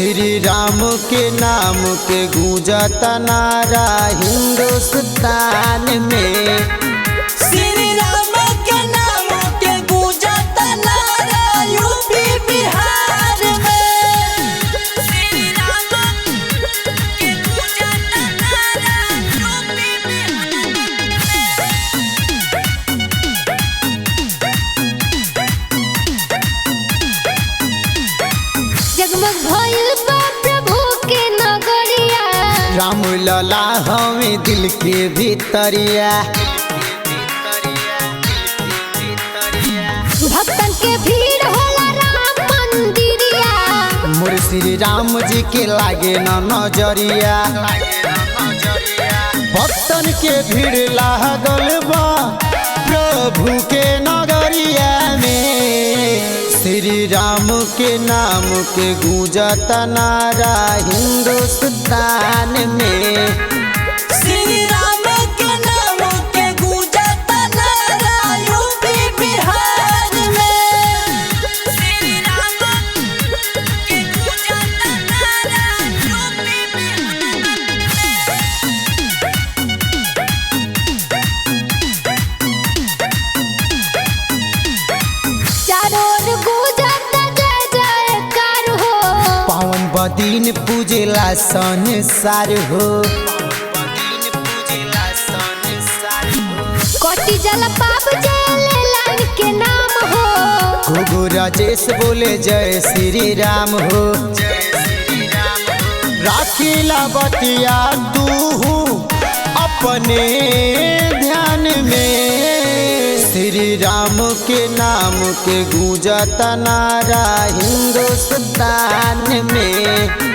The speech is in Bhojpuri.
श्री राम के नाम के गूंजता नारा हिंदुस्तान में। श्री राम के नाम के गूंजता नारा यूपी बिहार में। श्री राम के गूंजता नारा यूपी जगमग भइल बा प्रभु के नगरिया, राम लला हमें दिल के भीतरिया। भक्तन के भीड़ होला राम मंदिरिया, मोर श्री राम जी के लागे न नजरिया। भक्तन के भीड़ लागल बा प्रभु के नगरिया में। श्री राम के नाम के गूंजता नारा हिंदुस्तान में। श्री राम के नाम के गूंजता नारा यूपी बिहार में। श्री राम के गूंजता नारा यूपी चारों ओर गूंजता जय जयकार हो। पावन बदीन पूजेला संसार हो। कोटि जल पाप जय लाइन के नाम हो। गुगु राजेश बोले जय श्री राम हो। राखीला बतिया तू अपने ध्यान में। श्री राम के नाम के गूंजता नारा हिंदुस्तान में।